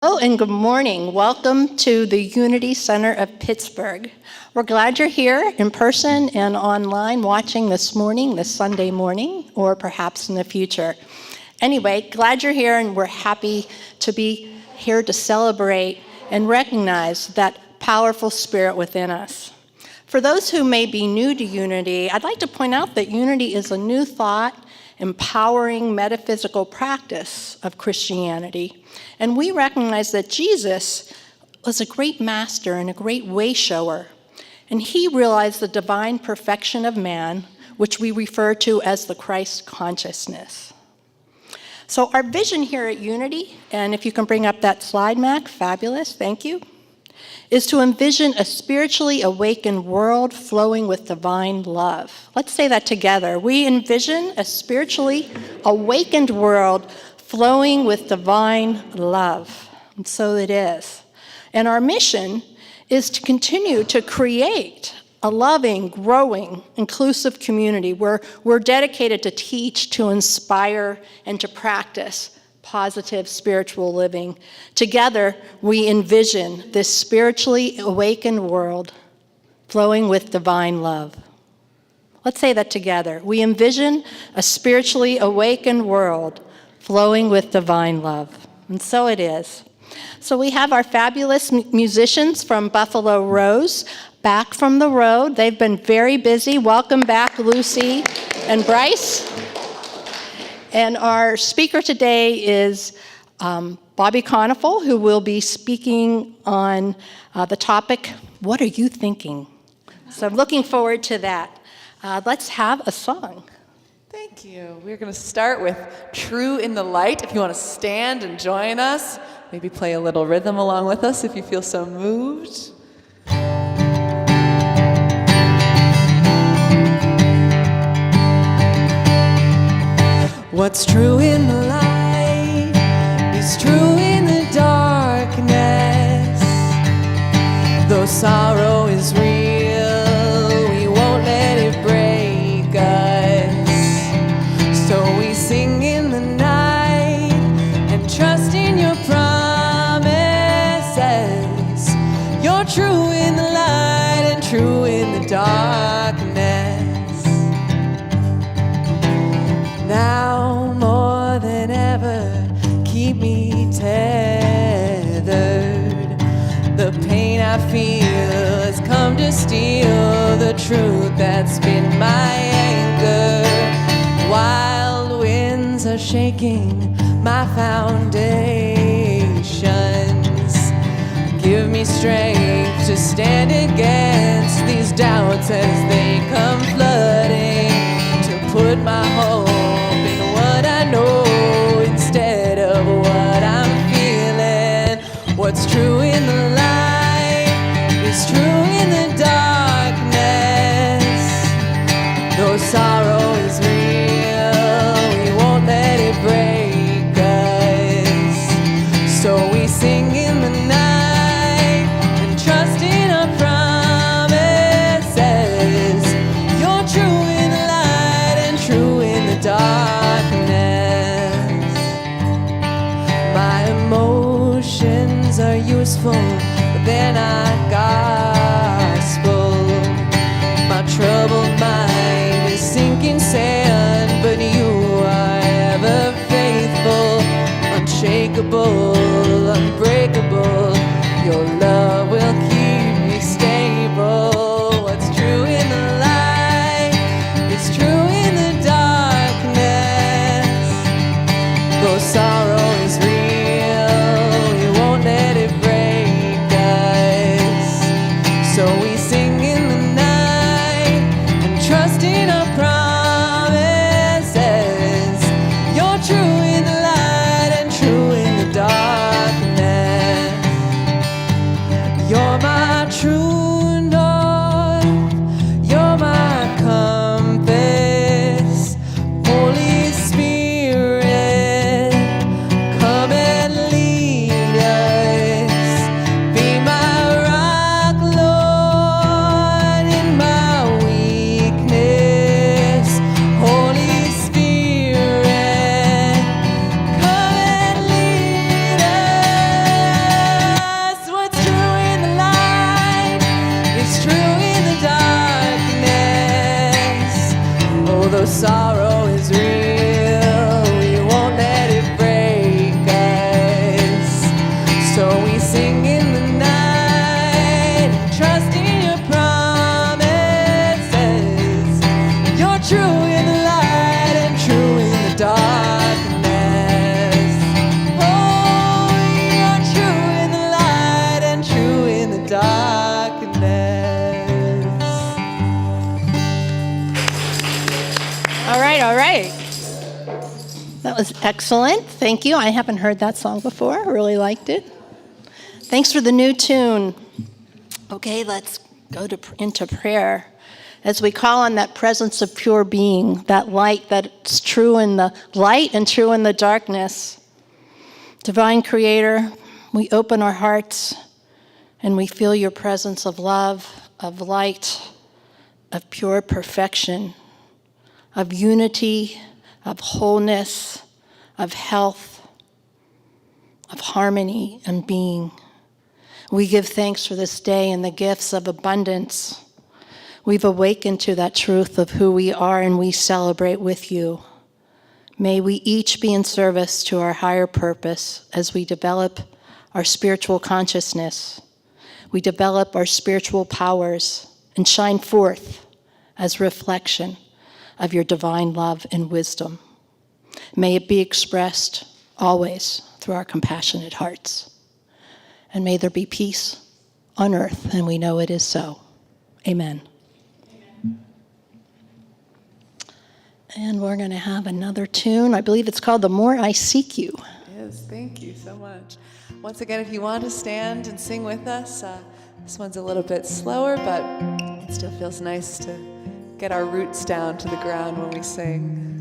Hello and good morning. Welcome to the Unity Center of Pittsburgh. We're glad you're here in person and online watching this Sunday morning, or perhaps in the future. Anyway, glad you're here, and we're happy to be here to celebrate and recognize that powerful spirit within us. For those who may be new to Unity, I'd like to point out that Unity is a new thought, empowering metaphysical practice of Christianity. And we recognize that Jesus was a great master and a great way shower. And he realized the divine perfection of man, which we refer to as the Christ consciousness. So our vision here at Unity, and if you can bring up that slide, Mac, fabulous, thank you, is to envision a spiritually awakened world flowing with divine love. Let's say that together. We envision a spiritually awakened world flowing with divine love. And so it is. And our mission is to continue to create a loving, growing, inclusive community where we're dedicated to teach, to inspire, and to practice positive spiritual living. Together, we envision this spiritually awakened world flowing with divine love. Let's say that together. We envision a spiritually awakened world flowing with divine love. And so it is. So we have our fabulous musicians from Buffalo Rose back from the road. They've been very busy. Welcome back, Lucy and Bryce. And our speaker today is Bobbi Konefal, who will be speaking on the topic, What Are You Thinking? So I'm looking forward to that. Let's have a song. Thank you. We're going to start with True in the Light. If you want to stand and join us, maybe play a little rhythm along with us if you feel so moved. What's true in the light is true in the darkness. Though sorrow is real, we won't let it break us. So we sing in the night and trust in your promises. You're true in the light and true in the darkness. Now more than ever, keep me tethered. The pain I feel has come to steal the truth that's been my anchor. Wild winds are shaking my foundations. Give me strength to stand against these doubts as they come flooding. To put my hope in what I know instead of what I'm feeling. What's true in the light is true in the darkness. Though sorrow is real, we won't let it break us. So we sing in the night and trust in our promises. You're true in the light and true in the darkness. My emotions are useful, but they're not gospel. My troubled mind is sinking sand, but you are ever faithful, unshakable, unbreakable. Your love will keep me stable. What's true in the light is true in the darkness. Though sorrow is real, we won't let it break us. So we sing in the night and trust in our promises. You're true in the light and true in the darkness. You're my true north, you're my compass. Holy Spirit, That was excellent. Thank you. I haven't heard that song before. I really liked it. Thanks for the new tune. Okay, let's go into prayer as we call on that presence of pure being, that light that's true in the light and true in the darkness. Divine Creator, we open our hearts and we feel your presence of love, of light, of pure perfection, of unity, of wholeness, of health, of harmony and being. We give thanks for this day and the gifts of abundance. We've awakened to that truth of who we are, and we celebrate with you. May we each be in service to our higher purpose as we develop our spiritual consciousness. We develop our spiritual powers and shine forth as reflection of your divine love and wisdom. May it be expressed always through our compassionate hearts. And may there be peace on earth, and we know it is so. Amen. And we're going to have another tune. I believe it's called The More I Seek You. Yes, thank you so much. Once again, if you want to stand and sing with us, this one's a little bit slower, but it still feels nice to get our roots down to the ground when we sing.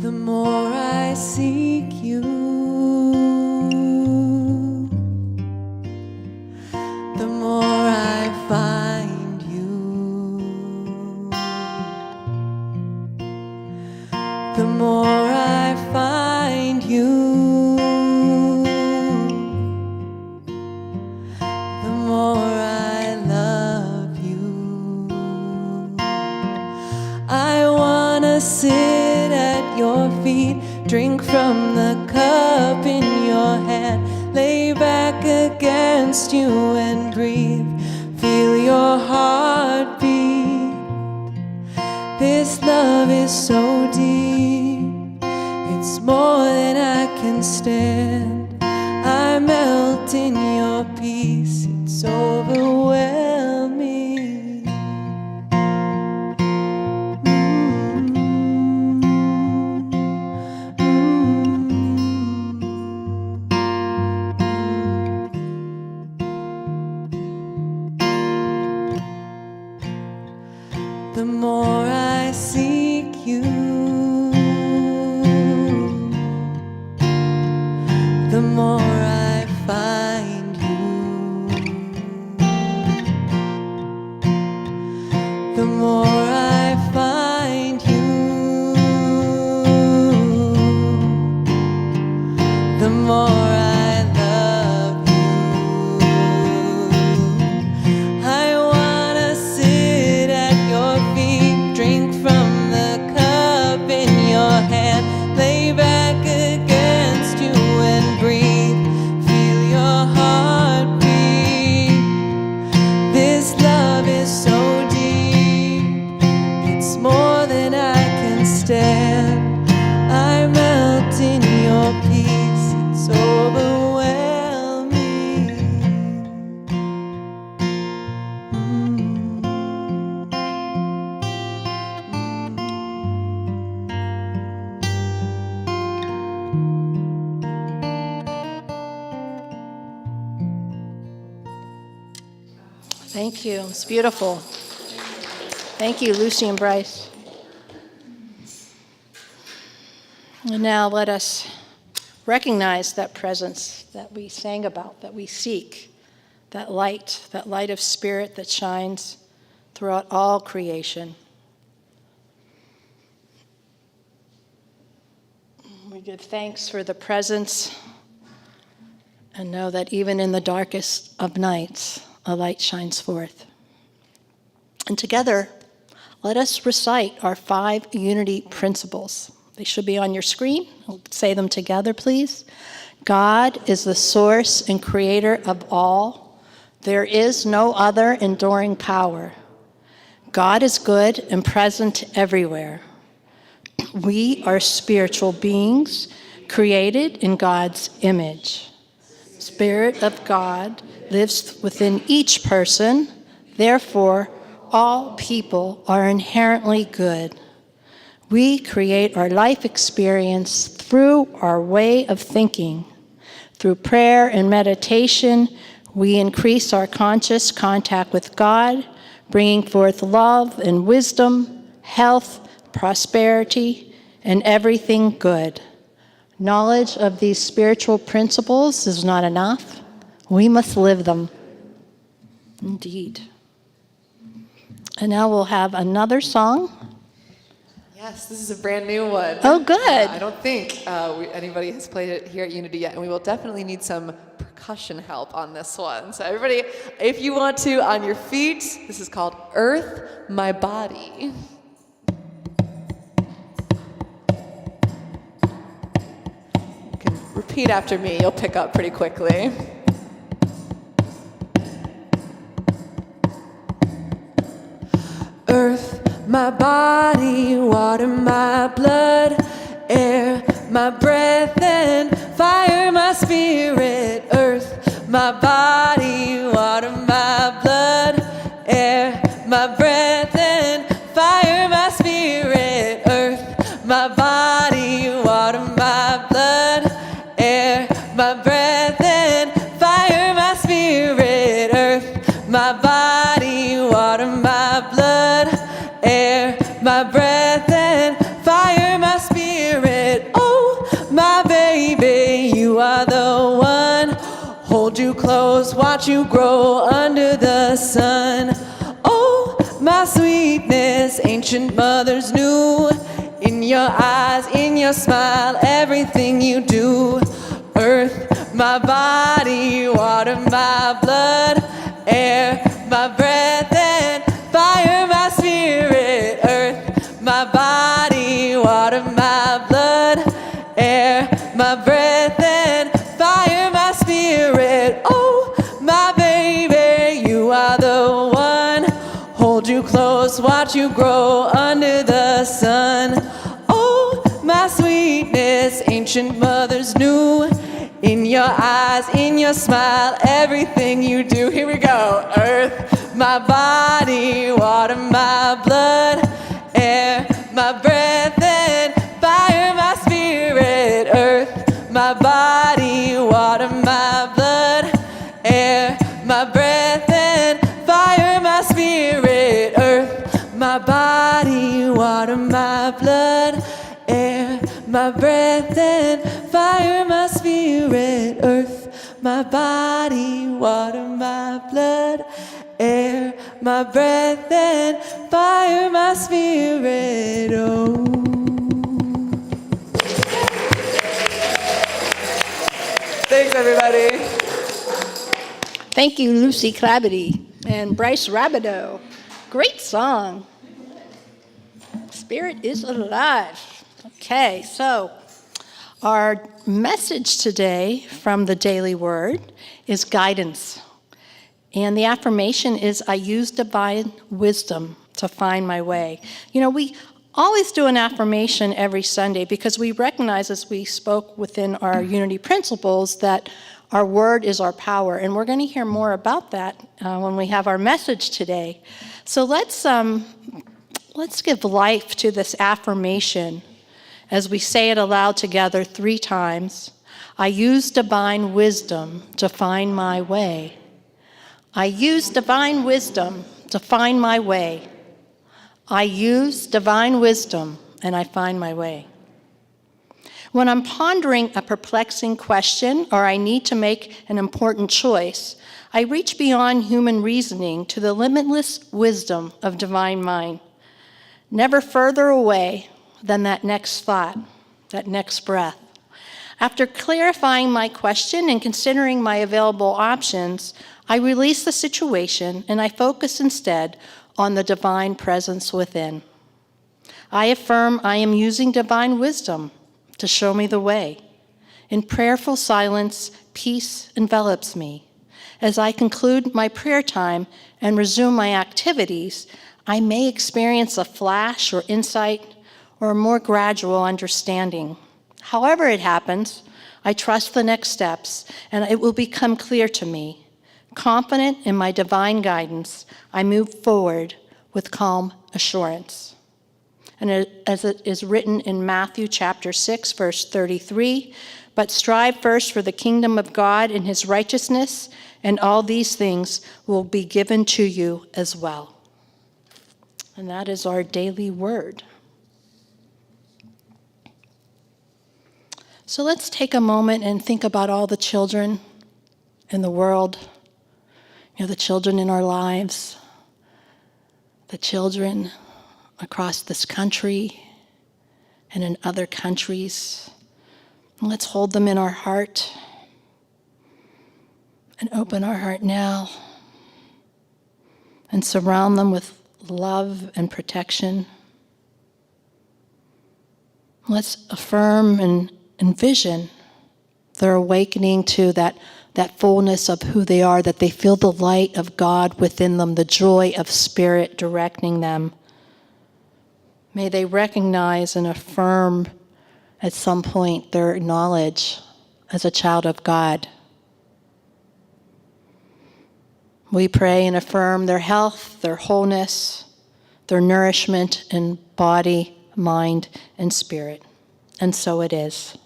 The more I seek you, the more I find you. The more I find you, the more I love you. I wanna sit at your feet, drink from the cup in your hand, lay back against you and breathe, feel your heartbeat. This love is so deep, it's more than I can stand. I melt in your peace, it's overwhelming. The more I seek you, the more I find you. The more I find you, the more I love you. I wanna sit at your feet, drink from the cup in your hand, lay back against you and breathe, feel your heartbeat. This love is so deep, it's more than I can stand. I melt in your peace, it's overwhelming. Thank you. It's beautiful. Thank you, Lucy and Bryce. And now let us recognize that presence that we sang about, that we seek, that light of spirit that shines throughout all creation. We give thanks for the presence and know that even in the darkest of nights, a light shines forth. And together, let us recite our 5 unity principles. They should be on your screen. We'll say them together, please. God is the source and creator of all. There is no other enduring power. God is good and present everywhere. We are spiritual beings created in God's image. Spirit of God lives within each person. Therefore, all people are inherently good. We create our life experience through our way of thinking. Through prayer and meditation, we increase our conscious contact with God, bringing forth love and wisdom, health, prosperity, and everything good. Knowledge of these spiritual principles is not enough. We must live them. Indeed. And now we'll have another song. Yes, this is a brand new one. Oh, good. I don't think anybody has played it here at Unity yet, and we will definitely need some percussion help on this one. So everybody, if you want to, on your feet, this is called Earth, My Body. You can repeat after me, you'll pick up pretty quickly. Earth, my body, water, my blood, air, my breath, and fire, my spirit. Earth, my body, water, my blood, air, my breath, and fire, my spirit. Earth, my body, water, my blood, air, my breath, and fire, my spirit. Earth, my body, water, my blood, air, my breath, and fire, my spirit. Oh, my baby, you are the one. Hold you close, watch you grow under the sun. Oh, my sweetness, ancient mothers knew. In your eyes, in your smile, everything you do. Earth, my body, water, my blood, air, my breath, and fire, my spirit. Earth, my body, water, my blood, air, my breath, and fire, my spirit. Oh, my baby, you are the one. Hold you close, watch you grow under the sun. Oh, my sweetness, ancient mothers knew. In your eyes, in your smile, everything you do. Here we go. Earth, my body, water, my blood, air, my breath, and fire, my spirit. Earth, my body, water, my blood, air, my breath, and fire, my spirit. Earth, my body, water, my blood, air, my breath, and fire, my spirit. Earth, my body, water, my blood, air, my breath, and fire, my spirit. Oh. Thanks, everybody. Thank you, Lucy Clabity and Bryce Rabideau. Great song. Spirit is alive. Okay, so our message today from the Daily Word is guidance. And the affirmation is, I use divine wisdom to find my way. You know, we always do an affirmation every Sunday because we recognize, as we spoke within our Unity principles, that our word is our power. And we're going to hear more about that when we have our message today. So let's give life to this affirmation as we say it aloud together 3 times. I use divine wisdom to find my way. I use divine wisdom to find my way. I use divine wisdom and I find my way. When I'm pondering a perplexing question or I need to make an important choice, I reach beyond human reasoning to the limitless wisdom of divine mind. Never further away than that next thought, that next breath. After clarifying my question and considering my available options, I release the situation and I focus instead on the divine presence within. I affirm I am using divine wisdom to show me the way. In prayerful silence, peace envelops me. As I conclude my prayer time and resume my activities, I may experience a flash or insight or a more gradual understanding. However it happens, I trust the next steps, and it will become clear to me. Confident in my divine guidance, I move forward with calm assurance. And as it is written in Matthew chapter 6, verse 33, but strive first for the kingdom of God and his righteousness, and all these things will be given to you as well. And that is our daily word. So let's take a moment and think about all the children in the world, the children in our lives, the children across this country and in other countries. And let's hold them in our heart and open our heart now and surround them with love and protection. Let's affirm and envision their awakening to that fullness of who they are, that they feel the light of God within them, the joy of Spirit directing them. May they recognize and affirm at some point their knowledge as a child of God. We pray and affirm their health, their wholeness, their nourishment in body, mind, and spirit. And so it is.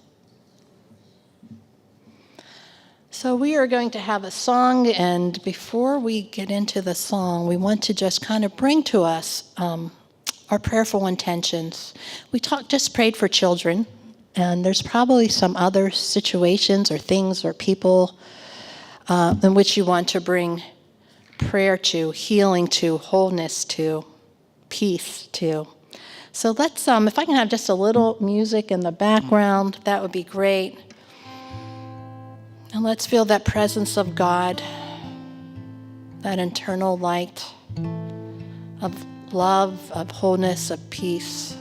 So we are going to have a song, and before we get into the song, we want to just kind of bring to us our prayerful intentions. We just prayed for children, and there's probably some other situations or things or people in which you want to bring prayer to, healing to, wholeness to, peace to. So let's, if I can have just a little music in the background, that would be great. And let's feel that presence of God, that internal light of love, of wholeness, of peace.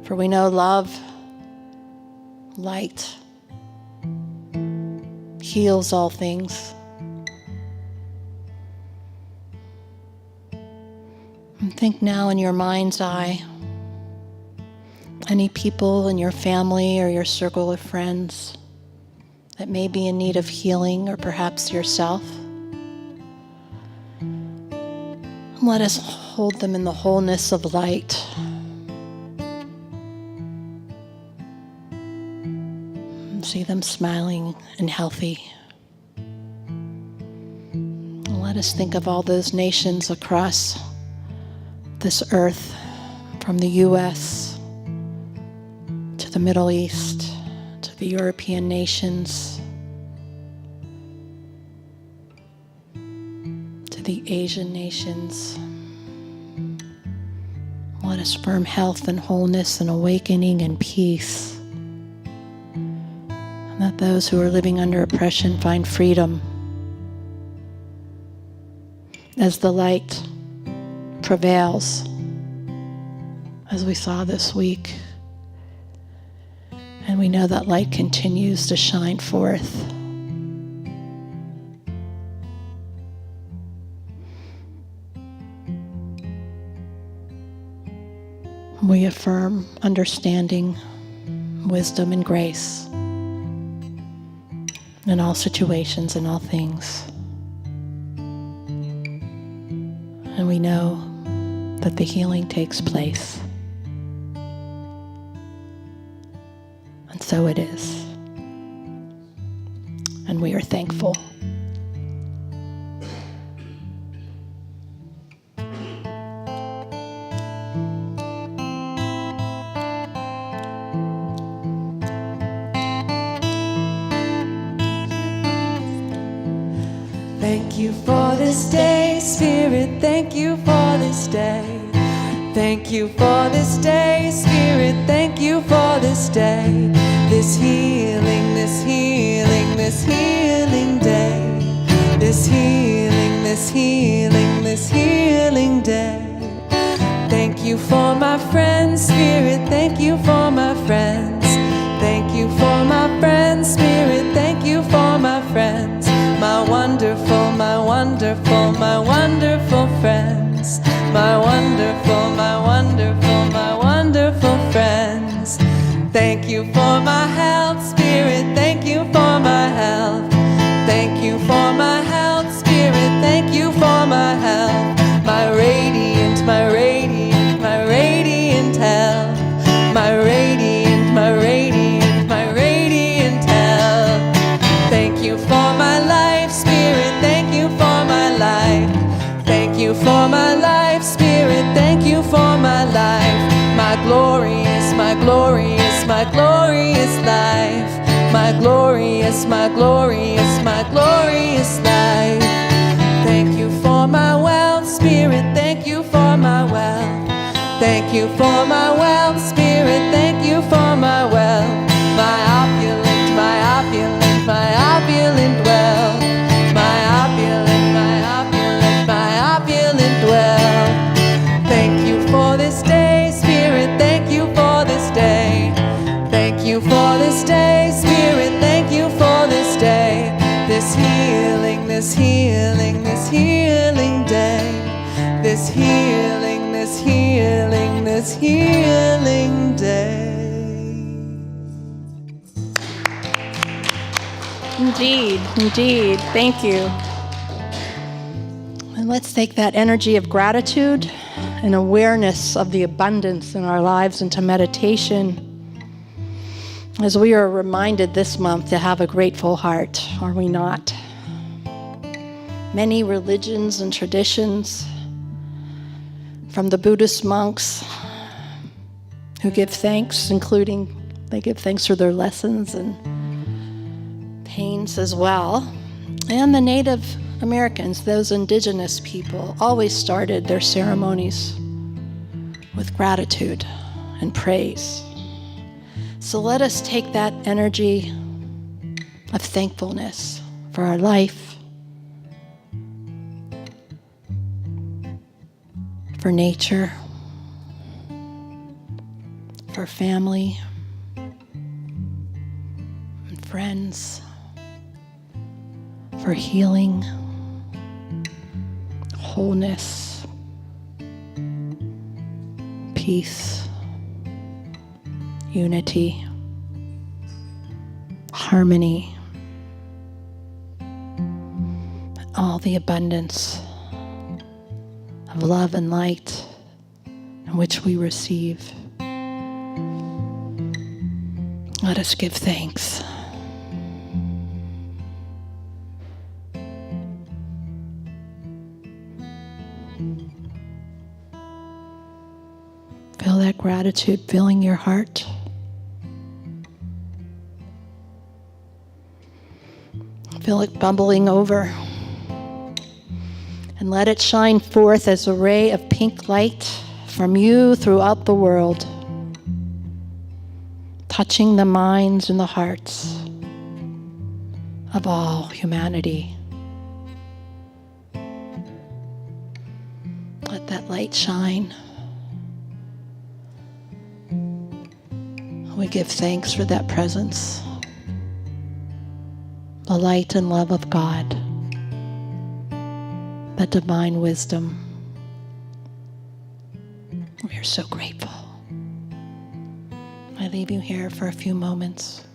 For we know love, light, heals all things. And think now in your mind's eye, any people in your family or your circle of friends that may be in need of healing, or perhaps yourself. Let us hold them in the wholeness of light. And see them smiling and healthy. And let us think of all those nations across this earth, from the U.S. to the Middle East, to the European nations, to the Asian nations. Let us affirm health and wholeness and awakening and peace. And that those who are living under oppression find freedom as the light prevails, as we saw this week. And we know that light continues to shine forth. We affirm understanding, wisdom, and grace in all situations and all things. And we know that the healing takes place. And so it is. And we are thankful. Thank you for this day, Spirit, thank you for this day. Thank you for this day, Spirit, thank you for this day. This healing, this healing, this healing day. This healing, this healing, this healing day. Thank you for my friends, Spirit, thank you for my friends. Thank you for my friends, Spirit, thank you for my friends. My wonderful, my wonderful, my wonderful friends. my wonderful, my wonderful, my wonderful friends. Thank you for my health, Spirit, thank you for my health. Thank you for my health, Spirit, thank you for my health. My radiant, my radiant, my radiant health. My radiant, my radiant, my radiant health. Thank you for my life, Spirit, thank you for my life. Thank you for my life, Spirit, thank you for my life. My glorious, my glorious, my glorious life. My glorious, my glorious, my glorious life. Thank you for my wealth, Spirit, thank you for my wealth. Thank you for my wealth, Spirit, thank you for my wealth. My opulent, my opulent, my opulent wealth. My opulent, my opulent, my opulent wealth. Thank you for this day, Spirit, thank you for this day. Thank you for this day, Spirit, thank you for this day. This healing, this healing, this healing day. This healing, this healing, this healing day. Indeed, indeed. Thank you. And let's take that energy of gratitude and awareness of the abundance in our lives into meditation, as we are reminded this month to have a grateful heart, are we not? Many religions and traditions, from the Buddhist monks who give thanks, including they give thanks for their lessons and pains as well, and the Native Americans, those indigenous people, always started their ceremonies with gratitude and praise. So let us take that energy of thankfulness for our life, for nature, for family and friends, for healing, wholeness, peace, unity, harmony, all the abundance of love and light in which we receive. Let us give thanks. Feel that gratitude filling your heart. Feel it bubbling over. And let it shine forth as a ray of pink light from you throughout the world, touching the minds and the hearts of all humanity. Let that light shine. We give thanks for that presence, the light and love of God, that divine wisdom. We are so grateful. I leave you here for a few moments.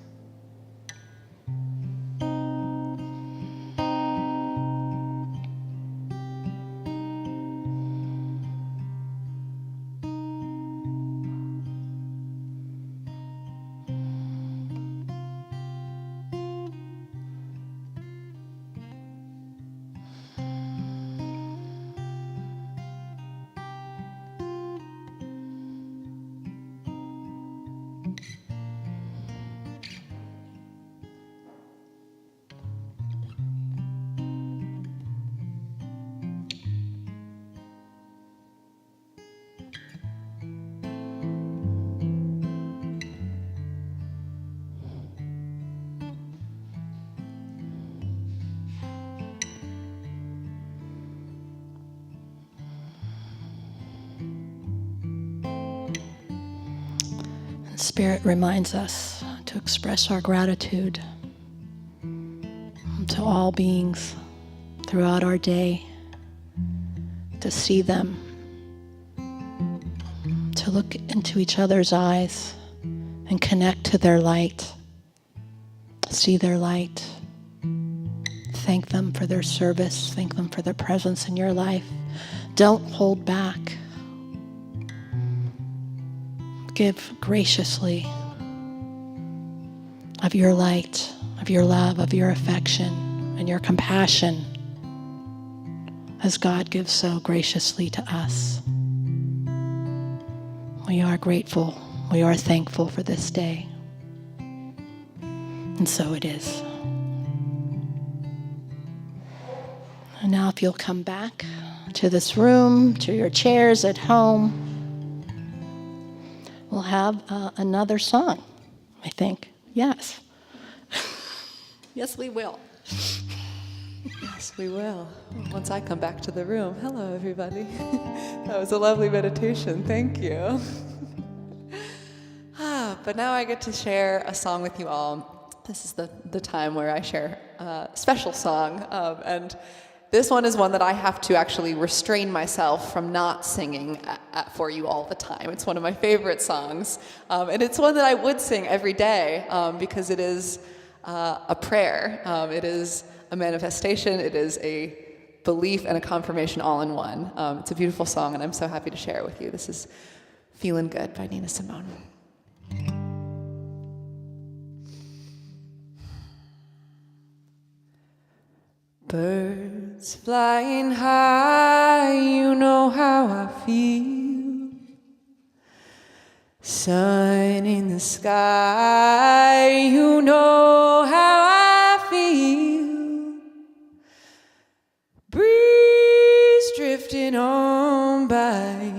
Spirit reminds us to express our gratitude to all beings throughout our day, to see them to look into each other's eyes and connect to their light. See their light. Thank them for their service. Thank them for their presence in your life. Don't hold back. Give graciously of your light, of your love, of your affection, and your compassion, as God gives so graciously to us. We are grateful. We are thankful for this day. And so it is. And now if you'll come back to this room, to your chairs at home, we'll have another song, I think. Yes. Yes, we will. Yes, we will. Once I come back to the room. Hello, everybody. That was a lovely meditation. Thank you. But now I get to share a song with you all. This is the time where I share a special song. And this one is one that I have to actually restrain myself from not singing for you all the time. It's one of my favorite songs. And it's one that I would sing every day because it is a prayer. It is a manifestation. It is a belief and a confirmation all in one. It's a beautiful song, and I'm so happy to share it with you. This is Feeling Good by Nina Simone. Birds flying high, you know how I feel. Sun in the sky, you know how I feel. Breeze drifting on by,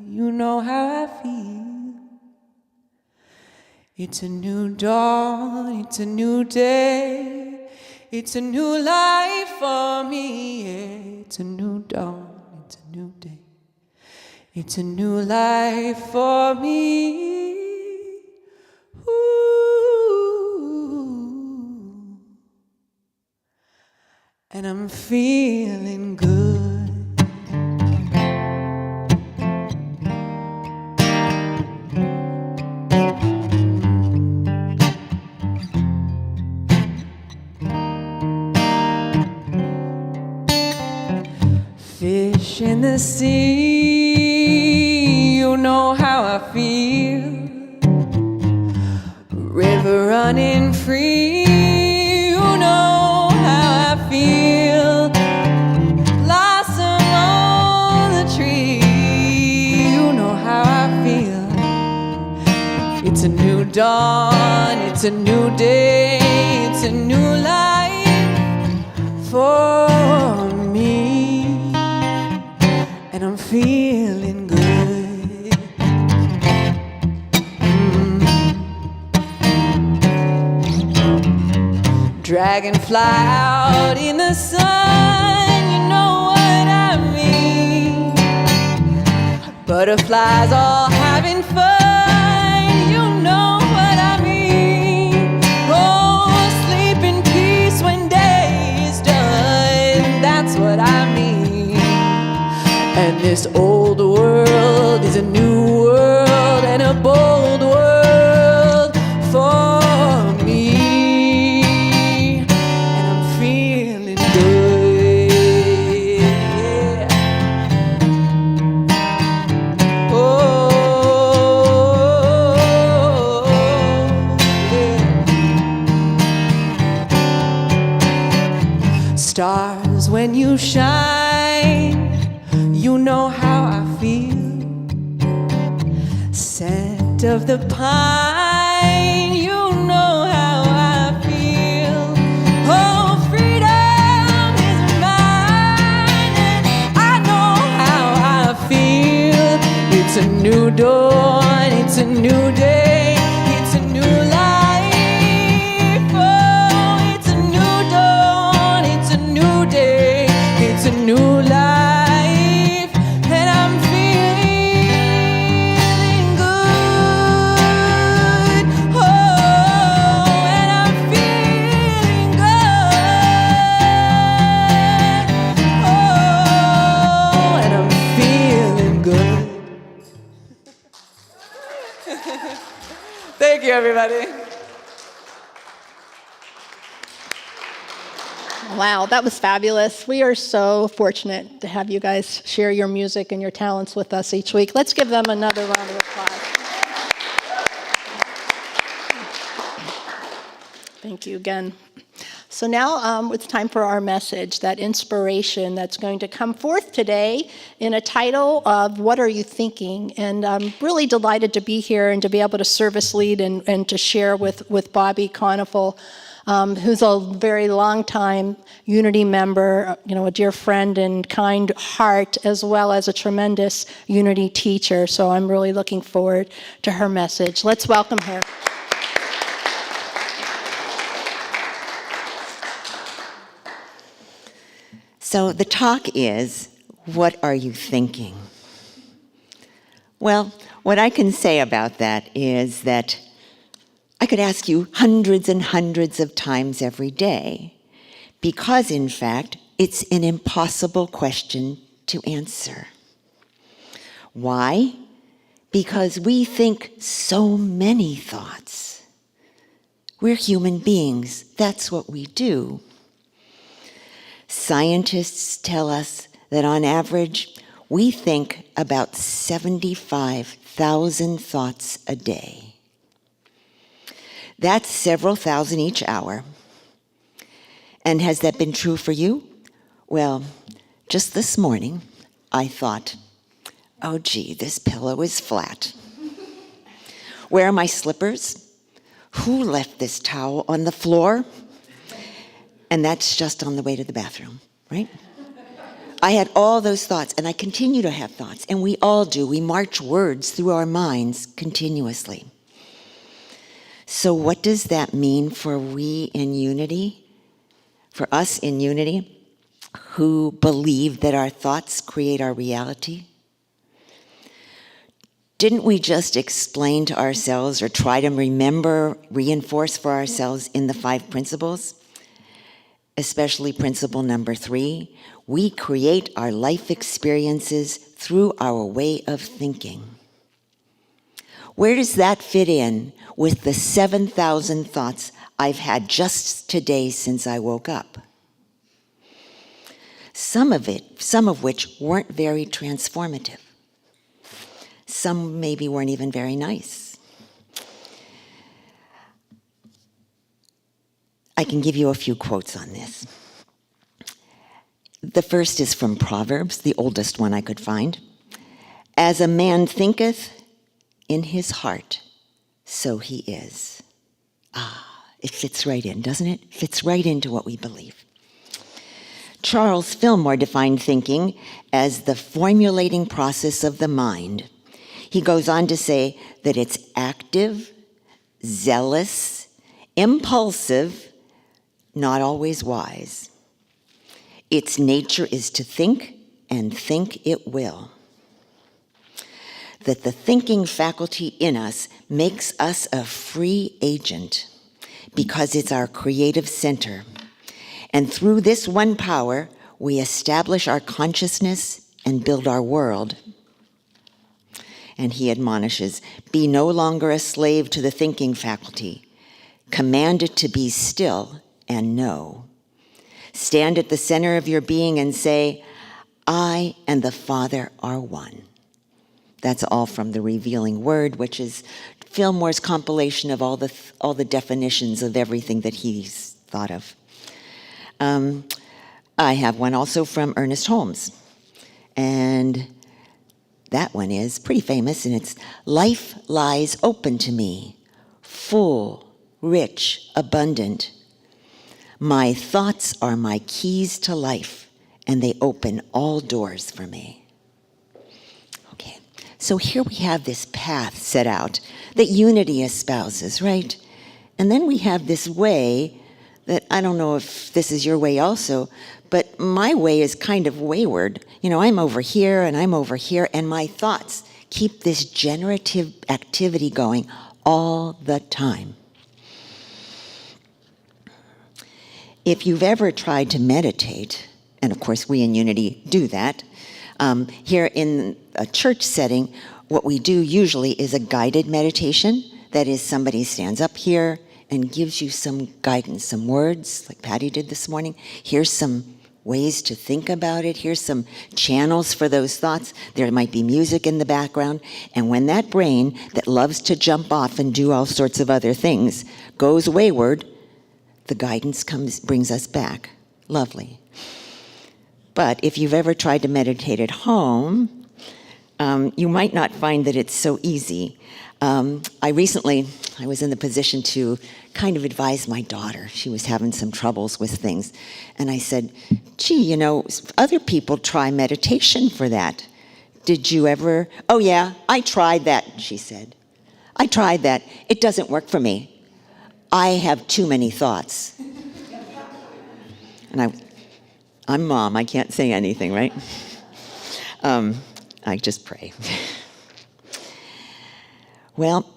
you know how I feel. It's a new dawn, it's a new day. It's a new life for me, yeah. It's a new dawn, it's a new day. It's a new life for me. Ooh. And I'm feeling good. Fish in the sea, you know how I feel. River running free, you know how I feel. Blossom on the tree, you know how I feel. It's a new dawn, it's a new day, it's a new life for me. And I'm feeling good. Dragonfly out in the sun, you know what I mean. Butterflies all having fun, you know what I mean. Oh, sleep in peace when day is done, that's what I mean. And this old world is a new world and a bold world for me. And I'm feeling good. Yeah. Oh, yeah. Stars when you shine, you know how I feel. Scent of the pine, you know how I feel. Oh, freedom is mine, and I know how I feel. It's a new dawn, it's a new day, it's a new life. Oh, it's a new dawn, it's a new day, it's a new life. Thank you, everybody. Wow, that was fabulous. We are so fortunate to have you guys share your music and your talents with us each week. Let's give them another round of applause. Thank you again. So now it's time for our message, that inspiration that's going to come forth today in a title of What Are You Thinking? And I'm really delighted to be here and to be able to service lead and to share with Bobbi Konefal, who's a very long time Unity member, a dear friend and kind heart, as well as a tremendous Unity teacher. So I'm really looking forward to her message. Let's welcome her. So the talk is, what are you thinking? Well, what I can say about that is that I could ask you hundreds and hundreds of times every day, because in fact, it's an impossible question to answer. Why? Because we think so many thoughts. We're human beings. That's what we do. Scientists tell us that on average, we think about 75,000 thoughts a day. That's several thousand each hour. And has that been true for you? Well, just this morning, I thought, oh gee, this pillow is flat. Where are my slippers? Who left this towel on the floor? And that's just on the way to the bathroom, right? I had all those thoughts, and I continue to have thoughts, and we all do. We march words through our minds continuously. So what does that mean for we in Unity? For us in Unity, who believe that our thoughts create our reality? Didn't we just explain to ourselves, or try to remember, reinforce for ourselves in the 5 principles? Especially principle number 3, we create our life experiences through our way of thinking. Where does that fit in with the 7,000 thoughts I've had just today since I woke up? Some of which weren't very transformative. Some maybe weren't even very nice. I can give you a few quotes on this. The first is from Proverbs, the oldest one I could find. As a man thinketh in his heart, so he is. It fits right in, doesn't it? It fits right into what we believe. Charles Fillmore defined thinking as the formulating process of the mind. He goes on to say that it's active, zealous, impulsive, not always wise. Its nature is to think, and think it will. That the thinking faculty in us makes us a free agent because it's our creative center. And through this one power, we establish our consciousness and build our world. And he admonishes, be no longer a slave to the thinking faculty. Command it to be still and know. Stand at the center of your being and say, I and the Father are one. That's all from the Revealing Word, which is Fillmore's compilation of all the definitions of everything that he's thought of. I have one also from Ernest Holmes. And that one is pretty famous, and it's, life lies open to me, full, rich, abundant. My thoughts are my keys to life, and they open all doors for me. Okay, so here we have this path set out that Unity espouses, right? And then we have this way that, I don't know if this is your way also, but my way is kind of wayward. I'm over here and I'm over here, and my thoughts keep this generative activity going all the time. If you've ever tried to meditate, and of course we in Unity do that, here in a church setting, what we do usually is a guided meditation. That is, somebody stands up here and gives you some guidance, some words, like Patty did this morning. Here's some ways to think about it. Here's some channels for those thoughts. There might be music in the background. And when that brain that loves to jump off and do all sorts of other things goes wayward, the guidance brings us back. Lovely. But if you've ever tried to meditate at home, you might not find that it's so easy. I was in the position to kind of advise my daughter. She was having some troubles with things. And I said, gee, other people try meditation for that. Did you ever? Oh, yeah, I tried that, she said. I tried that. It doesn't work for me. I have too many thoughts. And I'm mom. I can't say anything, right? I just pray. Well,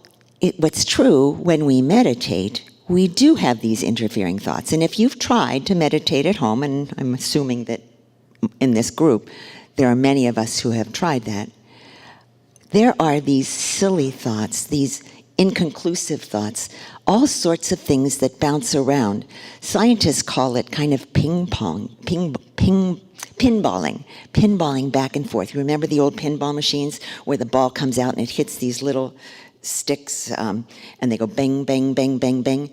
what's true, when we meditate, we do have these interfering thoughts. And if you've tried to meditate at home, and I'm assuming that in this group, there are many of us who have tried that, there are these silly thoughts, these inconclusive thoughts, all sorts of things that bounce around. Scientists call it kind of pinballing back and forth. You remember the old pinball machines where the ball comes out and it hits these little sticks and they go bang, bang, bang, bang, bang?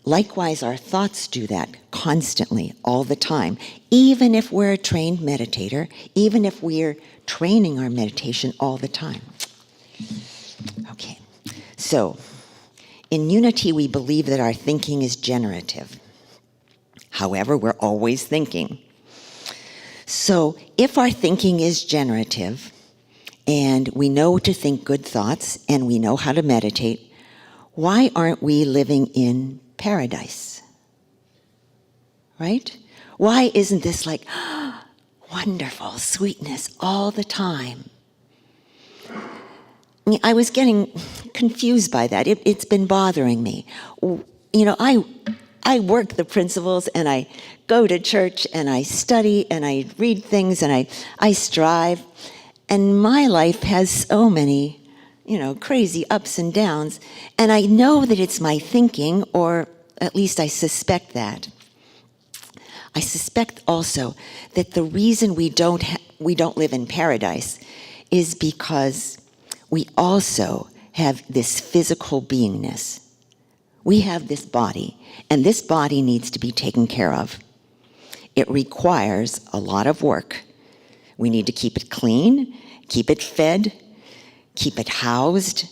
Likewise, our thoughts do that constantly, all the time. Even if we're a trained meditator, even if we're training our meditation all the time. Okay, so in Unity, we believe that our thinking is generative. However, we're always thinking. So if our thinking is generative, and we know to think good thoughts, and we know how to meditate, why aren't we living in paradise? Right? Why isn't this like wonderful sweetness all the time? I was getting confused by that. It's been bothering me. I work the principles, and I go to church, and I study, and I read things, and I strive. And my life has so many, crazy ups and downs. And I know that it's my thinking, or at least I suspect that. I suspect also that the reason we don't live in paradise is because we also have this physical beingness. We have this body, and this body needs to be taken care of. It requires a lot of work. We need to keep it clean, keep it fed, keep it housed.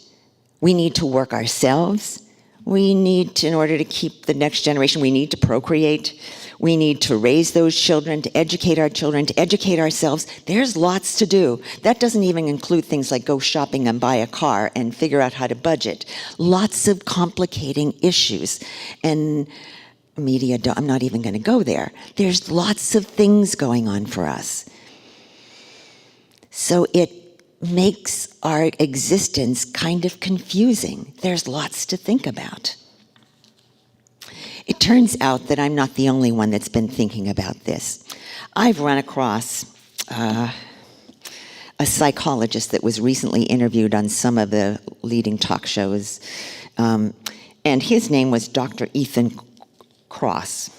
We need to work ourselves. We need to, in order to keep the next generation, we need to procreate. We need to raise those children, to educate our children, to educate ourselves. There's lots to do. That doesn't even include things like go shopping and buy a car and figure out how to budget. Lots of complicating issues. And media, I'm not even going to go there. There's lots of things going on for us. So it makes our existence kind of confusing. There's lots to think about. It turns out that I'm not the only one that's been thinking about this. I've run across a psychologist that was recently interviewed on some of the leading talk shows, and his name was Dr. Ethan Kross.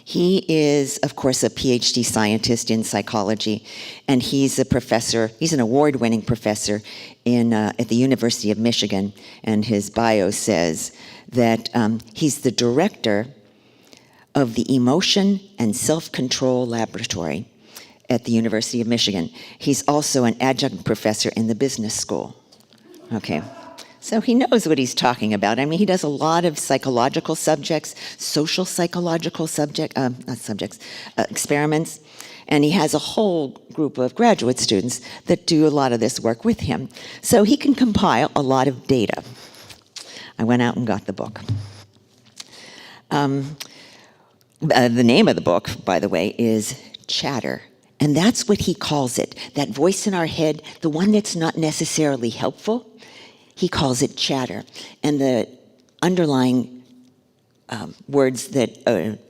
He is, of course, a PhD scientist in psychology, and he's a professor. He's an award-winning professor at the University of Michigan, and his bio says that he's the director of the Emotion and Self-Control Laboratory at the University of Michigan. He's also an adjunct professor in the business school. Okay. So he knows what he's talking about. I mean, he does a lot of psychological subjects, social psychological experiments, and he has a whole group of graduate students that do a lot of this work with him. So he can compile a lot of data. I went out and got the book. The name of the book, by the way, is Chatter. And that's what he calls it. That voice in our head, the one that's not necessarily helpful, he calls it chatter. And the underlying words that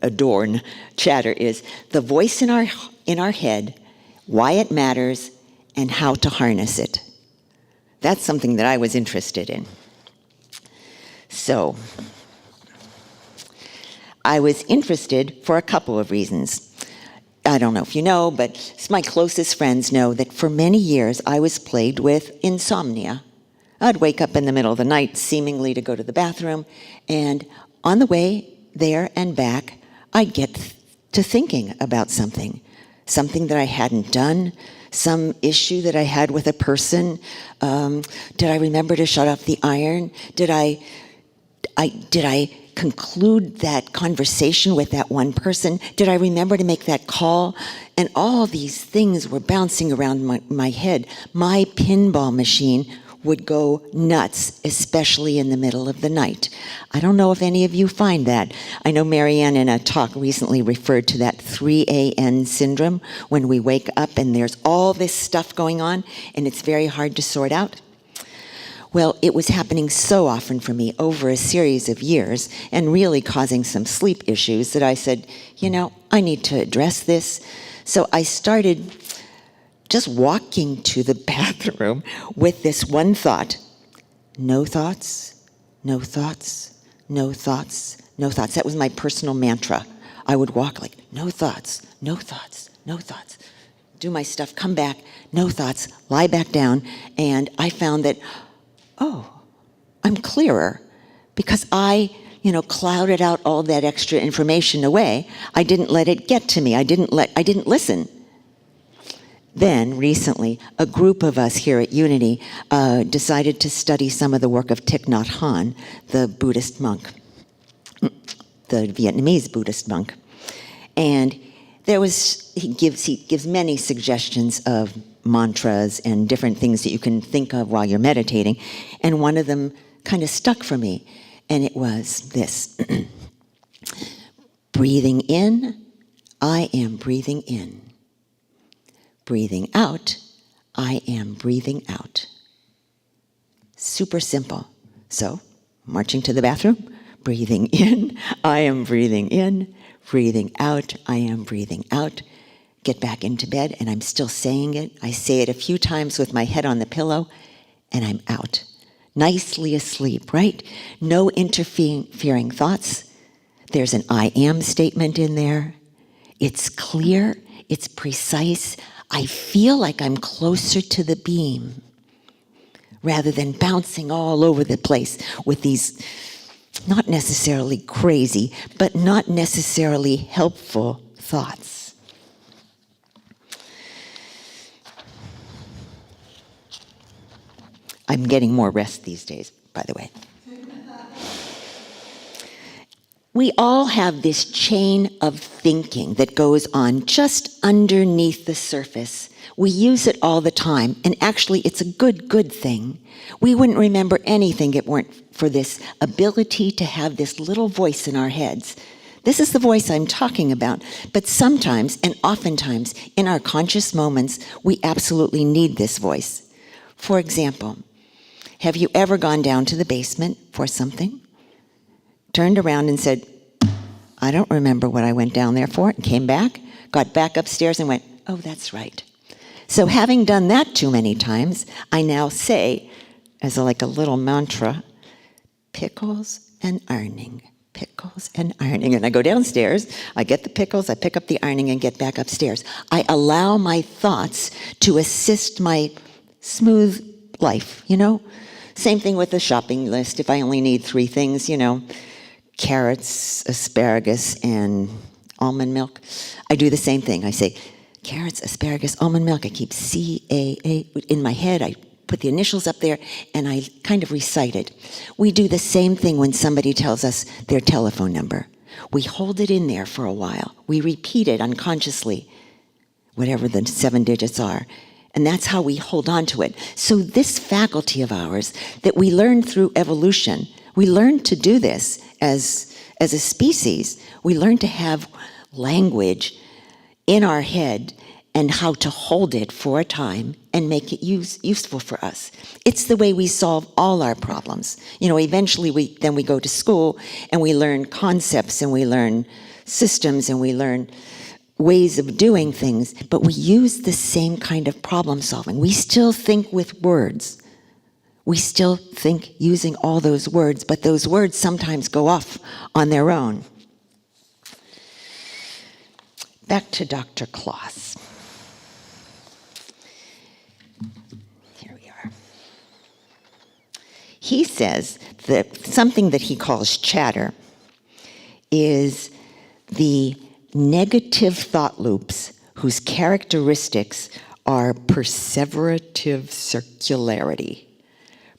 adorn chatter is the voice in our head, why it matters, and how to harness it. that's something that I was interested in. So, I was interested for a couple of reasons. I don't know if you know, but my closest friends know that for many years I was plagued with insomnia. I'd wake up in the middle of the night, seemingly to go to the bathroom, and on the way there and back, I'd get to thinking about something that I hadn't done, some issue that I had with a person. Did I remember to shut off the iron? Did I conclude that conversation with that one person? Did I remember to make that call? And all these things were bouncing around my head. My pinball machine would go nuts, especially in the middle of the night. I don't know if any of you find that. I know Marianne in a talk recently referred to that 3 a.m. syndrome, when we wake up and there's all this stuff going on and it's very hard to sort out. Well, it was happening so often for me over a series of years and really causing some sleep issues that I said, I need to address this. So I started just walking to the bathroom with this one thought: no thoughts, no thoughts, no thoughts, no thoughts. That was my personal mantra. I would walk like, no thoughts, no thoughts, no thoughts. Do my stuff, come back, no thoughts, lie back down. And I found that, I'm clearer because I, clouded out all that extra information away. I didn't let it get to me. I didn't listen. Then, recently, a group of us here at Unity decided to study some of the work of Thich Nhat Hanh, the Buddhist monk, the Vietnamese Buddhist monk. And he gives many suggestions of mantras and different things that you can think of while you're meditating. And one of them kind of stuck for me, and it was this. Breathing in, I am breathing in. Breathing out, I am breathing out. Super simple. So, marching to the bathroom, breathing in, I am breathing in. Breathing out, I am breathing out. Get back into bed, and I'm still saying it. I say it a few times with my head on the pillow, and I'm out. Nicely asleep, right? No interfering thoughts. There's an I am statement in there. It's clear. It's precise. I feel like I'm closer to the beam rather than bouncing all over the place with these not necessarily crazy, but not necessarily helpful thoughts. I'm getting more rest these days, by the way. We all have this chain of thinking that goes on just underneath the surface. We use it all the time, and actually it's a good thing. We wouldn't remember anything if it weren't for this ability to have this little voice in our heads. This is the voice I'm talking about, but sometimes, and oftentimes, in our conscious moments, we absolutely need this voice. For example, have you ever gone down to the basement for something, turned around and said, I don't remember what I went down there for, and came back, got back upstairs and went, oh, that's right. So having done that too many times, I now say, as like a little mantra, pickles and ironing, pickles and ironing. And I go downstairs, I get the pickles, I pick up the ironing and get back upstairs. I allow my thoughts to assist my smooth life, Same thing with the shopping list. If I only need 3 things, carrots, asparagus, and almond milk. I do the same thing. I say, carrots, asparagus, almond milk. I keep C-A-A in my head. I put the initials up there, and I kind of recite it. We do the same thing when somebody tells us their telephone number. We hold it in there for a while. We repeat it unconsciously, whatever the 7 digits are. And that's how we hold on to it. So this faculty of ours that we learned through evolution, we learned to do this as a species. We learned to have language in our head and how to hold it for a time and make it useful for us. It's the way we solve all our problems. Eventually we go to school and we learn concepts and we learn systems and we learn ways of doing things, but we use the same kind of problem solving. We still think with words. we still think using all those words, but those words sometimes go off on their own. Back to Dr. Kloss. Here we are. He says that something that he calls chatter is the negative thought loops whose characteristics are perseverative circularity.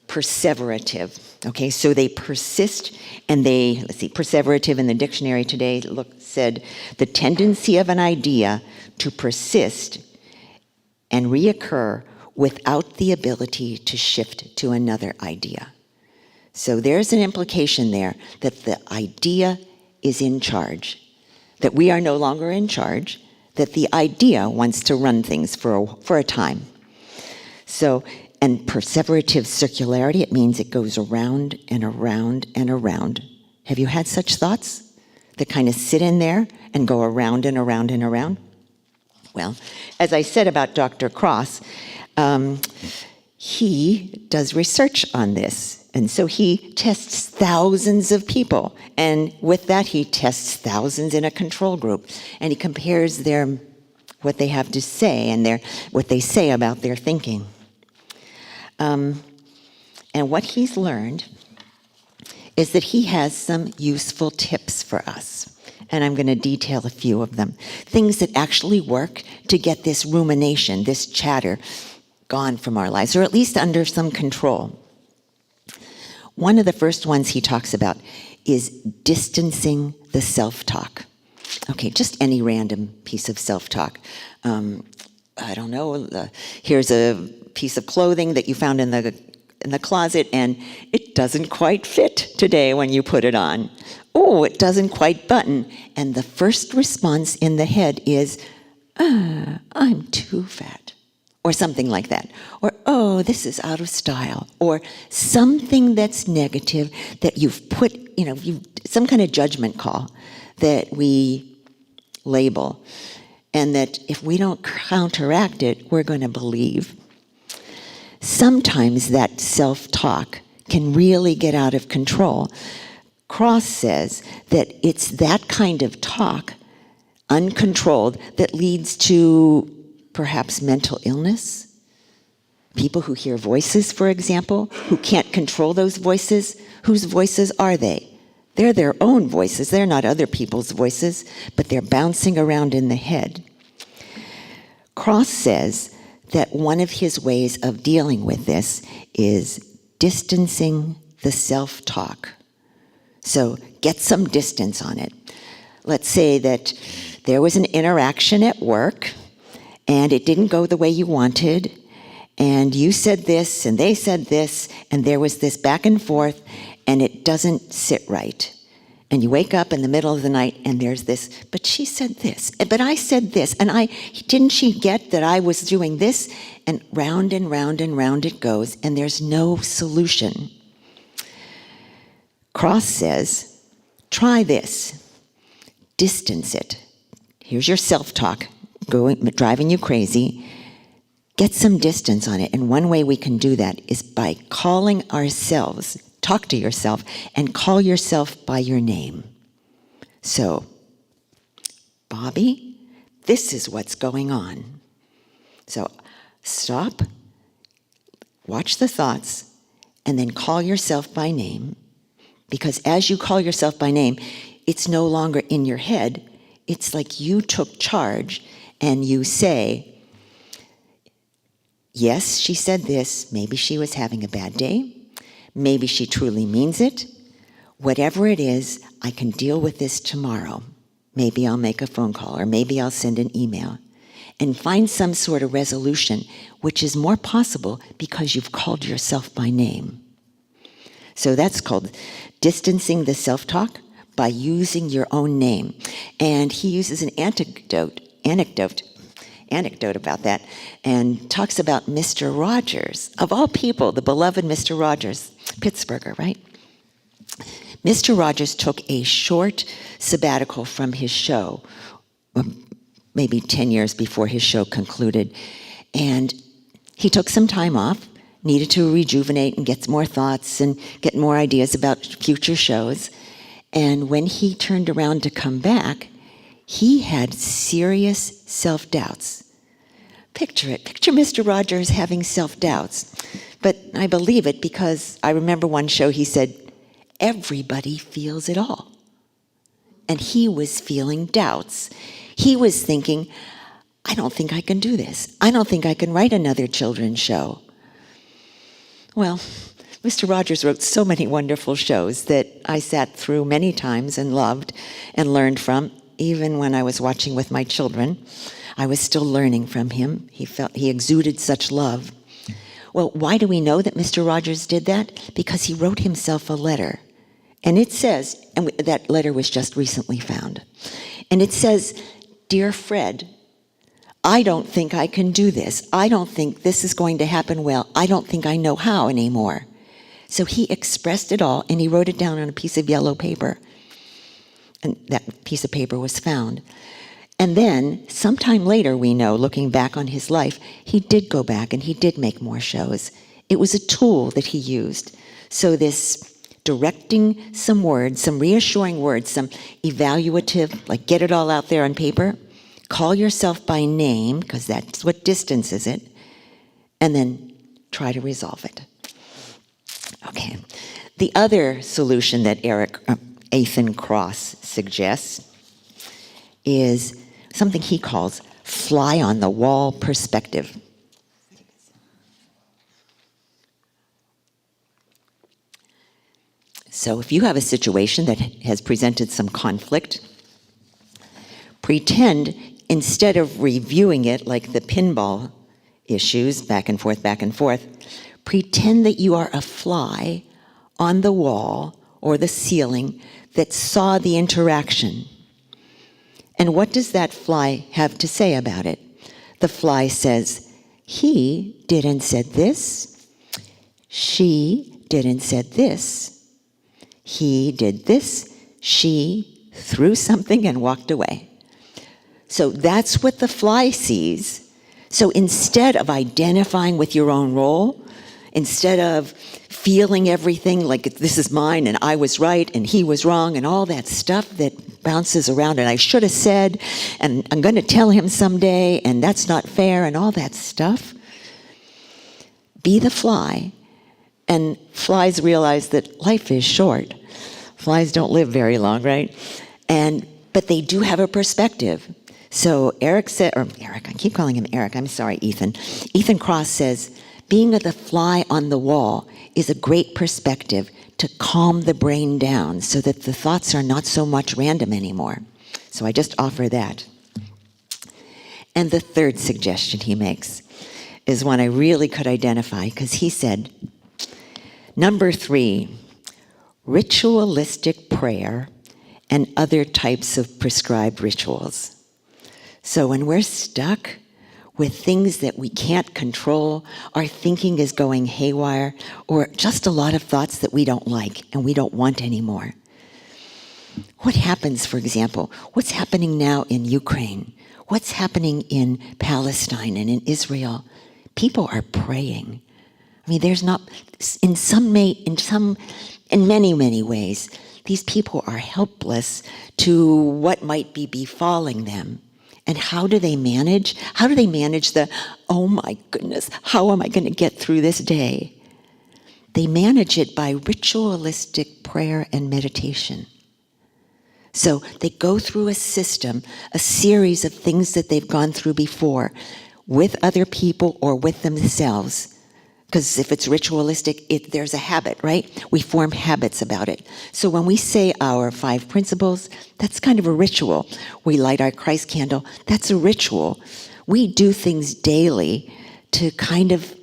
Perseverative, okay, so they persist and perseverative in the dictionary today said the tendency of an idea to persist and reoccur without the ability to shift to another idea. So there's an implication there that the idea is in charge, that we are no longer in charge, that the idea wants to run things for a time. So, and perseverative circularity, it means it goes around and around and around. Have you had such thoughts that kind of sit in there and go around and around and around? Well, as I said about Dr. Cross, he does research on this. And so he tests thousands of people. And with that, he tests thousands in a control group. And he compares what they have to say and what they say about their thinking. And what he's learned is that he has some useful tips for us. And I'm going to detail a few of them. Things that actually work to get this rumination, this chatter, gone from our lives, or at least under some control. One of the first ones he talks about is distancing the self-talk. Okay, just any random piece of self-talk. I don't know, here's a piece of clothing that you found in the closet and it doesn't quite fit today when you put it on. Oh, it doesn't quite button. And the first response in the head is, I'm too fat. Or something like that. Or, oh, this is out of style. Or something that's negative that you've put, some kind of judgment call that we label. And that if we don't counteract it, we're going to believe. Sometimes that self-talk can really get out of control. Cross says that it's that kind of talk, uncontrolled, that leads to perhaps mental illness. People who hear voices, for example, who can't control those voices, whose voices are they? They're their own voices. They're not other people's voices, but they're bouncing around in the head. Cross says that one of his ways of dealing with this is distancing the self-talk. So get some distance on it. Let's say that there was an interaction at work and it didn't go the way you wanted, and you said this and they said this, and there was this back and forth, and it doesn't sit right. And you wake up in the middle of the night and there's this, but she said this, but I said this, and didn't she get that I was doing this? And round and round and round it goes, and there's no solution. Cross says, try this. Distance it. Here's your self-talk driving you crazy. Get some distance on it. And one way we can do that is by calling ourselves. Talk to yourself and call yourself by your name. So, Bobbi, this is what's going on. So, stop, watch the thoughts, and then call yourself by name. Because as you call yourself by name, it's no longer in your head. It's like you took charge and you say, yes, she said this. Maybe she was having a bad day. Maybe she truly means it. Whatever it is, I can deal with this tomorrow. Maybe I'll make a phone call, or maybe I'll send an email. And find some sort of resolution, which is more possible because you've called yourself by name. So that's called distancing the self-talk by using your own name. And he uses an anecdote about that, and talks about Mr. Rogers. Of all people, the beloved Mr. Rogers, Pittsburgher, right? Mr. Rogers took a short sabbatical from his show, maybe 10 years before his show concluded, and he took some time off, needed to rejuvenate and get more thoughts and get more ideas about future shows. And when he turned around to come back, he had serious self-doubts. Picture it. Picture Mr. Rogers having self-doubts. But I believe it because I remember one show he said, everybody feels it all. And he was feeling doubts. He was thinking, I don't think I can do this. I don't think I can write another children's show. Well, Mr. Rogers wrote so many wonderful shows that I sat through many times and loved and learned from. Even when I was watching with my children, I was still learning from him. He exuded such love. Well, why do we know that Mr. Rogers did that? Because he wrote himself a letter. And it says, and that letter was just recently found. And it says, Dear Fred, I don't think I can do this. I don't think this is going to happen well. I don't think I know how anymore. So he expressed it all, and he wrote it down on a piece of yellow paper. And that piece of paper was found. And then, sometime later, we know, looking back on his life, he did go back and he did make more shows. It was a tool that he used. So this directing some words, some reassuring words, some evaluative, like get it all out there on paper, call yourself by name, because that's what distance is it, and then try to resolve it. Okay. The other solution that Ethan Kross suggests is something he calls fly-on-the-wall perspective. So if you have a situation that has presented some conflict, pretend, instead of reviewing it like the pinball issues, back and forth, pretend that you are a fly on the wall or the ceiling that saw the interaction. And what does that fly have to say about it? The fly says, he didn't said this, she didn't said this, he did this, she threw something and walked away. So that's what the fly sees. So instead of identifying with your own role, instead of feeling everything like this is mine and I was right and he was wrong and all that stuff that bounces around and I should have said and I'm going to tell him someday and that's not fair and all that stuff, be the fly. And flies realize that life is short. Flies don't live very long, right? But they do have a perspective. So I keep calling him Eric, I'm sorry, Ethan. Ethan Kross says, being the fly on the wall is a great perspective to calm the brain down so that the thoughts are not so much random anymore. So I just offer that. And the third suggestion he makes is one I really could identify, because he said, number 3, ritualistic prayer and other types of prescribed rituals. So when we're stuck with things that we can't control, our thinking is going haywire, or just a lot of thoughts that we don't like and we don't want anymore. What happens, for example, what's happening now in Ukraine? What's happening in Palestine and in Israel? People are praying. I mean, there's not, in many, many ways, these people are helpless to what might be befalling them. And how do they manage? How do they manage the, oh my goodness, how am I going to get through this day? They manage it by ritualistic prayer and meditation. So they go through a system, a series of things that they've gone through before with other people or with themselves. Because if it's ritualistic, there's a habit, right? We form habits about it. So when we say our 5 principles, that's kind of a ritual. We light our Christ candle, that's a ritual. We do things daily to kind of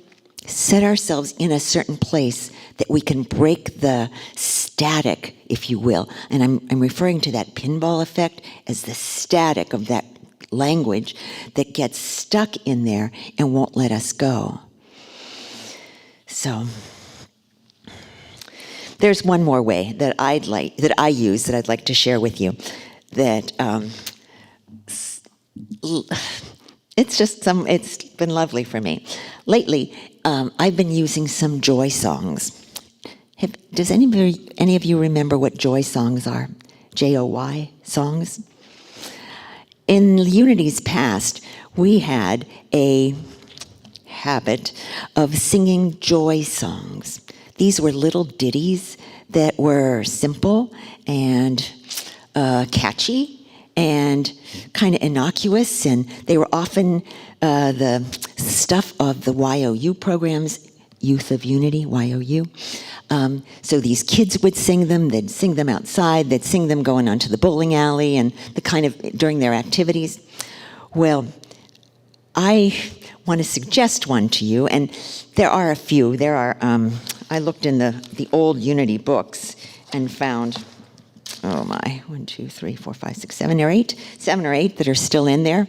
set ourselves in a certain place that we can break the static, if you will. And I'm referring to that pinball effect as the static of that language that gets stuck in there and won't let us go. So there's one more way that I use that I'd like to share with you. That it's been lovely for me. Lately, I've been using some joy songs. Does any of you remember what joy songs are? Joy songs? In Unity's past, we had a habit of singing joy songs. These were little ditties that were simple and catchy and kind of innocuous, and they were often the stuff of the YOU programs, Youth of Unity, YOU. So these kids would sing them, they'd sing them outside, they'd sing them going onto the bowling alley and the kind of during their activities. Well, I want to suggest one to you, and there are a few. There are, I looked in the old Unity books and found, 1, 2, 3, 4, 5, 6, 7 or 8, 7 or 8 that are still in there.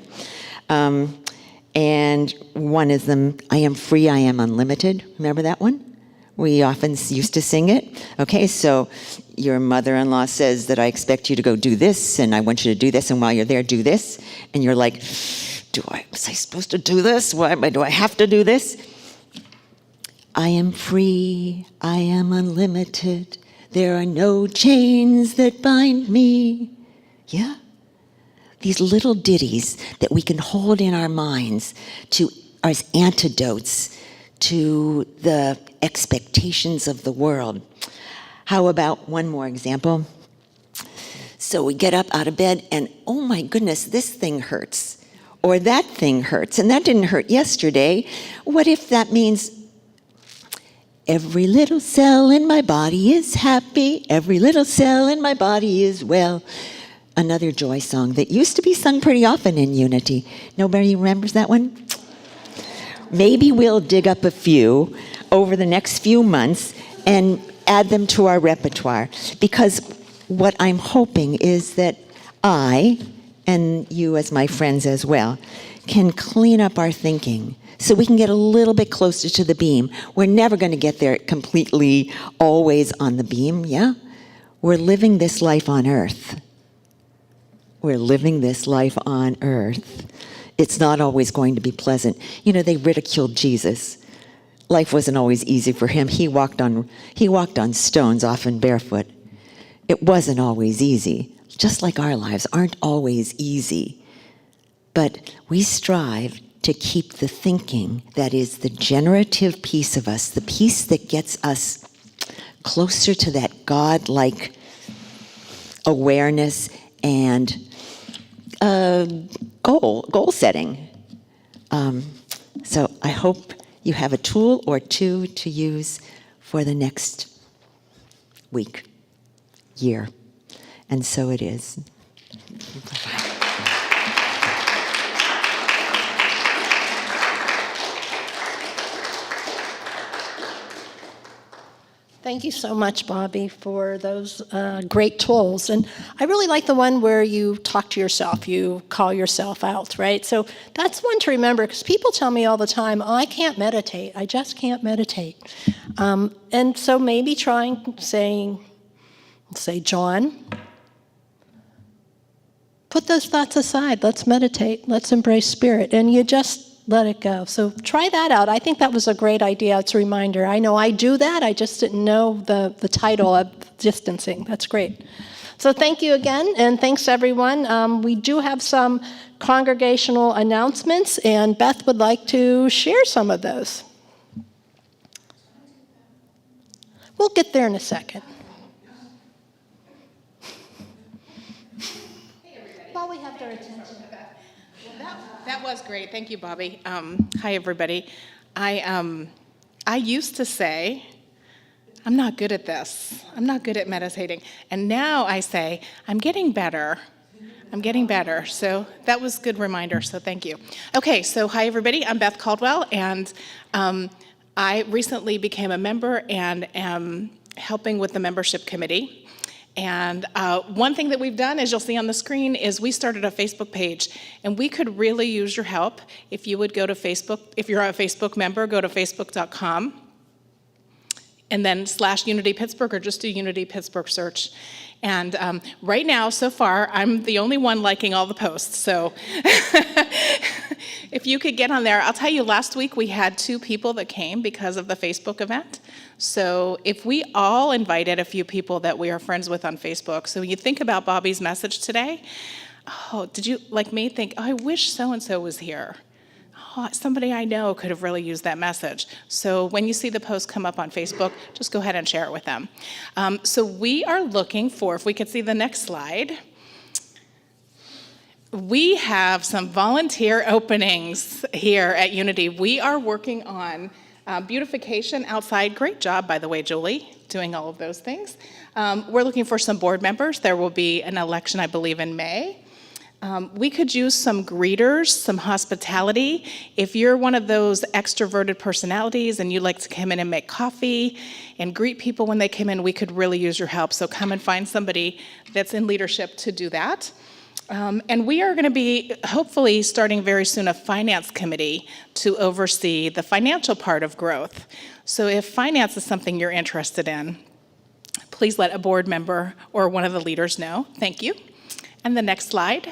And one of them, I am free, I am unlimited. Remember that one? We often used to sing it. Okay, so your mother-in-law says that I expect you to go do this, and I want you to do this, and while you're there, do this. And you're like, was I supposed to do this? Why do I have to do this? I am free, I am unlimited. There are no chains that bind me. Yeah? These little ditties that we can hold in our minds as antidotes to the expectations of the world. How about one more example? So we get up out of bed and, oh my goodness, this thing hurts. Or that thing hurts, and that didn't hurt yesterday. What if that means every little cell in my body is happy, every little cell in my body is well? Another joy song that used to be sung pretty often in Unity. Nobody remembers that one? Maybe we'll dig up a few over the next few months and add them to our repertoire, because what I'm hoping is that I, and you as my friends as well, can clean up our thinking so we can get a little bit closer to the beam. We're never going to get there completely always on the beam, yeah? We're living this life on earth. We're living this life on earth. It's not always going to be pleasant. You know, they ridiculed Jesus. Life wasn't always easy for him. He walked on stones, often barefoot. It wasn't always easy, just like our lives aren't always easy. But we strive to keep the thinking that is the generative piece of us, the piece that gets us closer to that God-like awareness and goal setting. So I hope you have a tool or two to use for the next week, year. And so it is. Thank you so much, Bobbi, for those great tools. And I really like the one where you talk to yourself, you call yourself out, right? So that's one to remember, because people tell me all the time, I can't meditate, I just can't meditate. And so maybe trying saying, say, John, put those thoughts aside, let's meditate, let's embrace spirit, and you just let it go. So try that out. I think that was a great idea. It's a reminder. I know I do that. I just didn't know the title of distancing. That's great. So thank you again, and thanks everyone. We do have some congregational announcements, and Beth would like to share some of those. We'll get there in a second. While we have their attention. That was great. Thank you, Bobbi. Hi, everybody. I used to say, I'm not good at this. I'm not good at meditating. And now I say, I'm getting better. I'm getting better. So that was a good reminder, so thank you. Okay, so hi, everybody. I'm Beth Caldwell, and I recently became a member and am helping with the membership committee. And one thing that we've done, as you'll see on the screen, is we started a Facebook page, and we could really use your help if you would go to Facebook. If you're a Facebook member, go to facebook.com, and then /Unity Pittsburgh, or just do Unity Pittsburgh search. And right now, so far, I'm the only one liking all the posts. So If you could get on there, I'll tell you, last week we had 2 people that came because of the Facebook event. So if we all invited a few people that we are friends with on Facebook, so when you think about Bobbi's message today, oh, did you, like me, think, oh, I wish so-and-so was here? Oh, somebody I know could have really used that message. So when you see the post come up on Facebook, just go ahead and share it with them. So we are looking for, if we could see the next slide, we have some volunteer openings here at Unity. We are working on beautification outside. Great job, by the way, Julie, doing all of those things. We're looking for some board members. There will be an election, I believe, in May. We could use some greeters, some hospitality. If you're one of those extroverted personalities and you like to come in and make coffee and greet people when they come in, we could really use your help. So come and find somebody that's in leadership to do that. And we are going to be, hopefully, starting very soon a finance committee to oversee the financial part of growth. So if finance is something you're interested in, please let a board member or one of the leaders know. Thank you. And the next slide.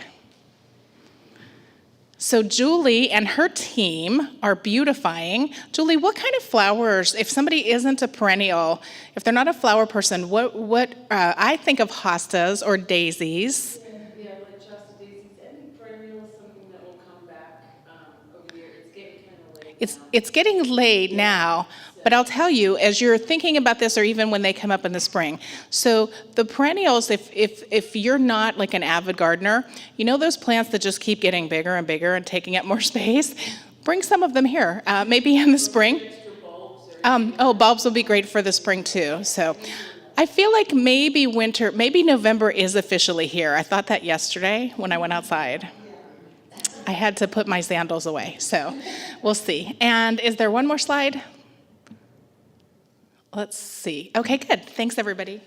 So Julie and her team are beautifying. Julie, what kind of flowers, if somebody isn't a perennial, if they're not a flower person, what I think of hostas or daisies. Yeah, like Shasta daisies. Any perennial is something that will come back over the year. It's getting kind of late. It's getting late now, but I'll tell you, as you're thinking about this, or even when they come up in the spring, so the perennials, if you're not like an avid gardener, you know those plants that just keep getting bigger and bigger and taking up more space? Bring some of them here, maybe in the spring. Bulbs will be great for the spring too. So I feel like maybe November is officially here. I thought that yesterday when I went outside. I had to put my sandals away, so we'll see. And is there one more slide? Let's see. Okay, good. Thanks, everybody.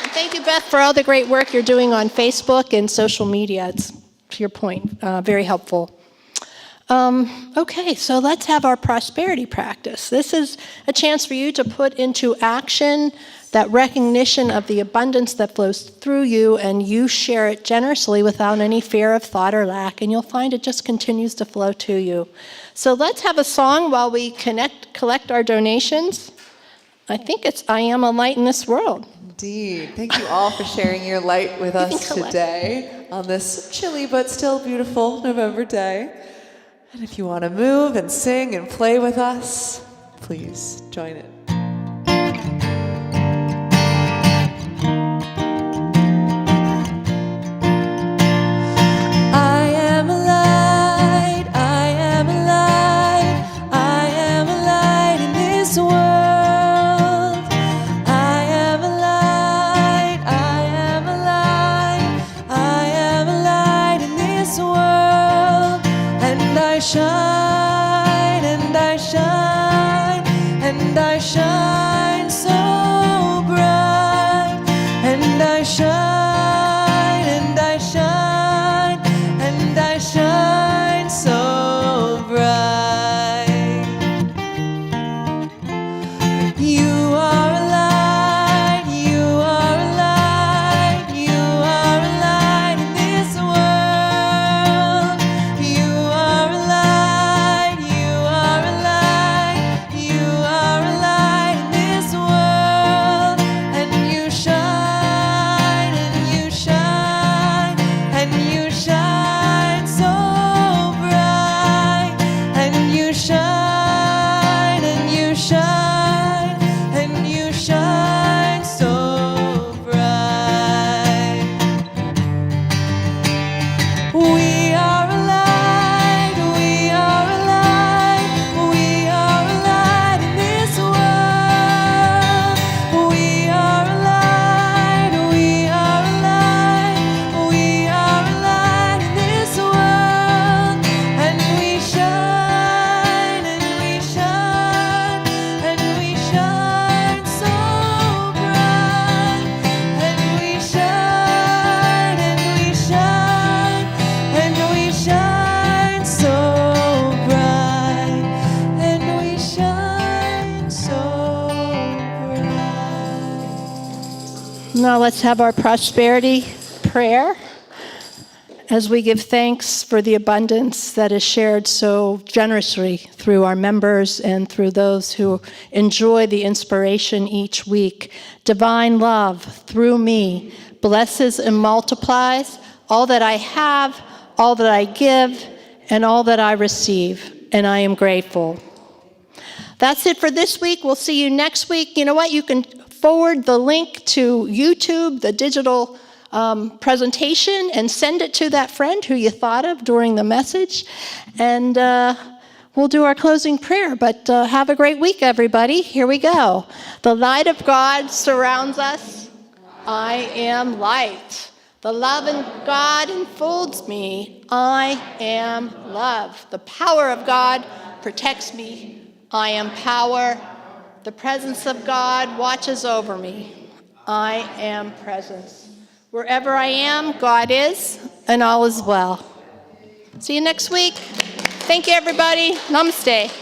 And thank you, Beth, for all the great work you're doing on Facebook and social media. It's, to your point, very helpful. Okay, so let's have our prosperity practice. This is a chance for you to put into action that recognition of the abundance that flows through you, and you share it generously without any fear of thought or lack, and you'll find it just continues to flow to you. So let's have a song while we collect our donations. I think it's I Am a Light in This World. Indeed. Thank you all for sharing your light with us today on this chilly but still beautiful November day. And if you want to move and sing and play with us, please join it. Shine and I shine and I shine so bright, and I shine and I shine and I shine so bright. You are a light, you are a light, you are a light in this world. You are a light, you are a light, you are a light in this world. And you shine and you shine and you shine so bright, and you shine and you shine and you shine so bright. We are a light, we are a light, we are a light in this world. We are a light, we are a light, we are a light in this world. And we shine and we shine and we shine so bright, and we shine and we shine and we shine so bright, and we shine so bright. Now let's have our prosperity prayer. as we give thanks for the abundance that is shared so generously through our members and through those who enjoy the inspiration each week. Divine love through me blesses and multiplies all that I have, all that I give, and all that I receive, and I am grateful. That's it for this week. We'll see you next week. You know what? You can forward the link to YouTube, the digital presentation, and send it to that friend who you thought of during the message. And we'll do our closing prayer. But have a great week, everybody. Here we go. The light of God surrounds us. I am light. The love of God enfolds me. I am love. The power of God protects me. I am power. The presence of God watches over me. I am presence. Wherever I am, God is, and all is well. See you next week. Thank you, everybody. Namaste.